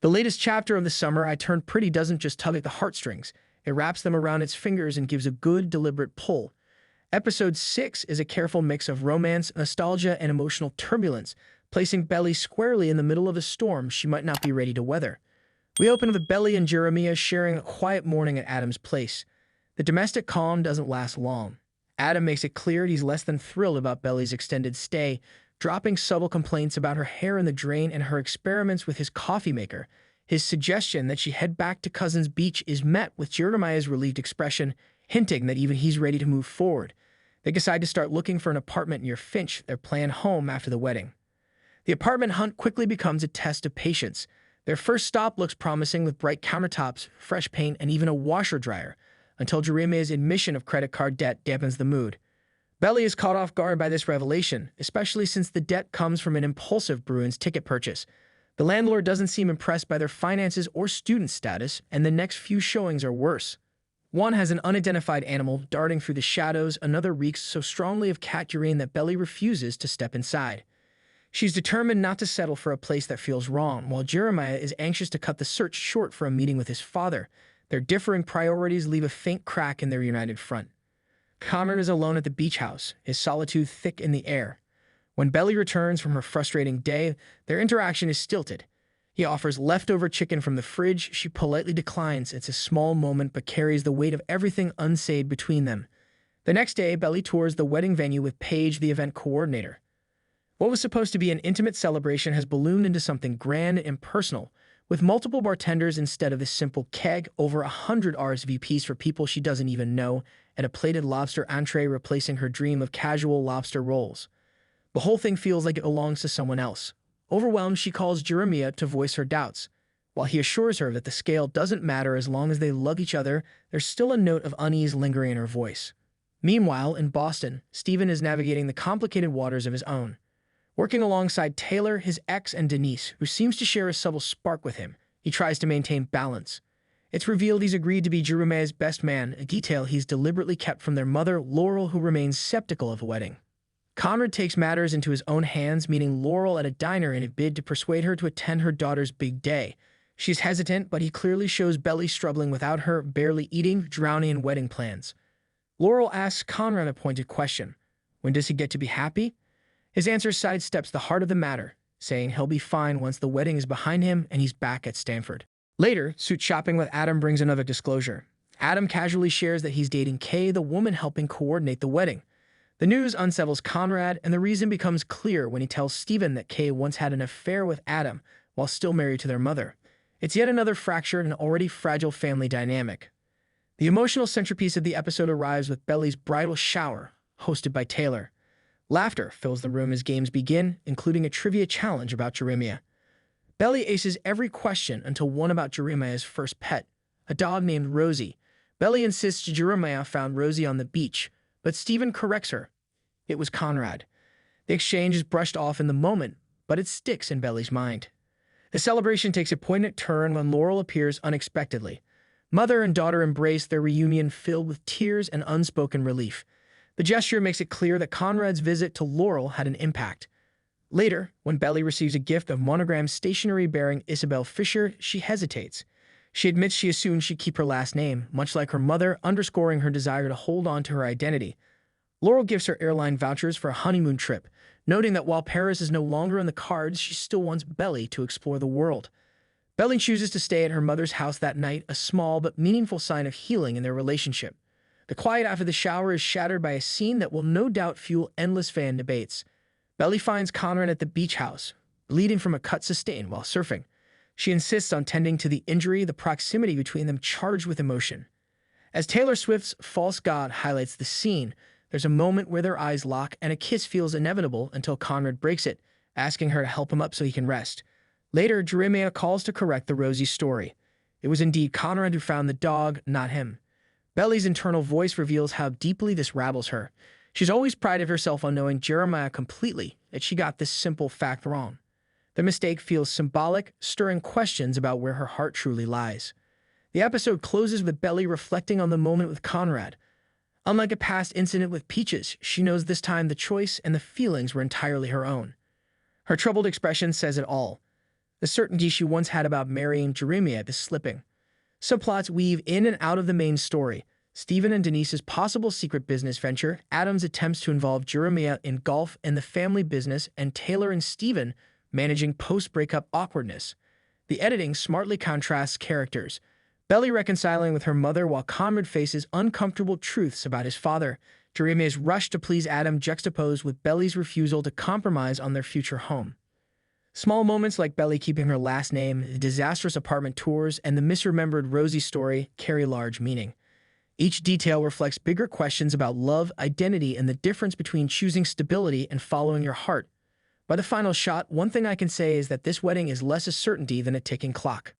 The latest chapter of The Summer I Turned Pretty doesn't just tug at the heartstrings, it wraps them around its fingers and gives a good, deliberate pull. Episode 6 is a careful mix of romance, nostalgia, and emotional turbulence, placing Belly squarely in the middle of a storm she might not be ready to weather. We open with Belly and Jeremiah sharing a quiet morning at Adam's place. The domestic calm doesn't last long. Adam makes it clear he's less than thrilled about Belly's extended stay, dropping subtle complaints about her hair in the drain and her experiments with his coffee maker. His suggestion that she head back to Cousins Beach is met with Jeremiah's relieved expression, hinting that even he's ready to move forward. They decide to start looking for an apartment near Finch, their planned home after the wedding. The apartment hunt quickly becomes a test of patience. Their first stop looks promising with bright countertops, fresh paint, and even a washer-dryer, until Jeremiah's admission of credit card debt dampens the mood. Belly is caught off guard by this revelation, especially since the debt comes from an impulsive Bruins ticket purchase. The landlord doesn't seem impressed by their finances or student status, and the next few showings are worse. One has an unidentified animal darting through the shadows, another reeks so strongly of cat urine that Belly refuses to step inside. She's determined not to settle for a place that feels wrong, while Jeremiah is anxious to cut the search short for a meeting with his father. Their differing priorities leave a faint crack in their united front. Conrad is alone at the beach house, his solitude thick in the air. When Belly returns from her frustrating day, their interaction is stilted. He offers leftover chicken from the fridge. She politely declines. It's a small moment but carries the weight of everything unsaid between them. The next day, Belly tours the wedding venue with Paige, the event coordinator. What was supposed to be an intimate celebration has ballooned into something grand and impersonal, with multiple bartenders instead of a simple keg, over 100 RSVPs for people she doesn't even know, and a plated lobster entree replacing her dream of casual lobster rolls. The whole thing feels like it belongs to someone else. Overwhelmed, she calls Jeremiah to voice her doubts. While he assures her that the scale doesn't matter as long as they love each other, there's still a note of unease lingering in her voice. Meanwhile, in Boston, Stephen is navigating the complicated waters of his own. Working alongside Taylor, his ex, and Denise, who seems to share a subtle spark with him, he tries to maintain balance. It's revealed he's agreed to be Jeremiah's best man, a detail he's deliberately kept from their mother, Laurel, who remains skeptical of a wedding. Conrad takes matters into his own hands, meeting Laurel at a diner in a bid to persuade her to attend her daughter's big day. She's hesitant, but he clearly shows Belly struggling without her, barely eating, drowning in wedding plans. Laurel asks Conrad a pointed question. When does he get to be happy? His answer sidesteps the heart of the matter, saying he'll be fine once the wedding is behind him and he's back at Stanford. Later, suit shopping with Adam brings another disclosure. Adam casually shares that he's dating Kay, the woman helping coordinate the wedding. The news unsettles Conrad, and the reason becomes clear when he tells Stephen that Kay once had an affair with Adam while still married to their mother. It's yet another fractured and already fragile family dynamic. The emotional centerpiece of the episode arrives with Belly's bridal shower, hosted by Taylor. Laughter fills the room as games begin, including a trivia challenge about Jeremiah. Belly aces every question until one about Jeremiah's first pet, a dog named Rosie. Belly insists Jeremiah found Rosie on the beach, but Stephen corrects her. It was Conrad. The exchange is brushed off in the moment, but it sticks in Belly's mind. The celebration takes a poignant turn when Laurel appears unexpectedly. Mother and daughter embrace their reunion filled with tears and unspoken relief. The gesture makes it clear that Conrad's visit to Laurel had an impact. Later, when Belly receives a gift of monogrammed stationery bearing Isabel Fisher, she hesitates. She admits she assumed she'd keep her last name, much like her mother, underscoring her desire to hold on to her identity. Laurel gives her airline vouchers for a honeymoon trip, noting that while Paris is no longer in the cards, she still wants Belly to explore the world. Belly chooses to stay at her mother's house that night, a small but meaningful sign of healing in their relationship. The quiet after the shower is shattered by a scene that will no doubt fuel endless fan debates. Belly finds Conrad at the beach house, bleeding from a cut sustained while surfing. She insists on tending to the injury, the proximity between them charged with emotion. As Taylor Swift's False God highlights the scene, there's a moment where their eyes lock and a kiss feels inevitable until Conrad breaks it, asking her to help him up so he can rest. Later, Jeremiah calls to correct the Rosie story. It was indeed Conrad who found the dog, not him. Belly's internal voice reveals how deeply this rabbles her. She's always prided herself on knowing Jeremiah completely, yet she got this simple fact wrong. The mistake feels symbolic, stirring questions about where her heart truly lies. The episode closes with Belly reflecting on the moment with Conrad. Unlike a past incident with Peaches, she knows this time the choice and the feelings were entirely her own. Her troubled expression says it all. The certainty she once had about marrying Jeremiah is slipping. Subplots weave in and out of the main story. Stephen and Denise's possible secret business venture, Adam's attempts to involve Jeremiah in golf and the family business, and Taylor and Stephen managing post-breakup awkwardness. The editing smartly contrasts characters. Belly reconciling with her mother while Conrad faces uncomfortable truths about his father. Jeremiah's rush to please Adam juxtaposed with Belly's refusal to compromise on their future home. Small moments like Belly keeping her last name, the disastrous apartment tours, and the misremembered Rosie story carry large meaning. Each detail reflects bigger questions about love, identity, and the difference between choosing stability and following your heart. By the final shot, one thing I can say is that this wedding is less a certainty than a ticking clock.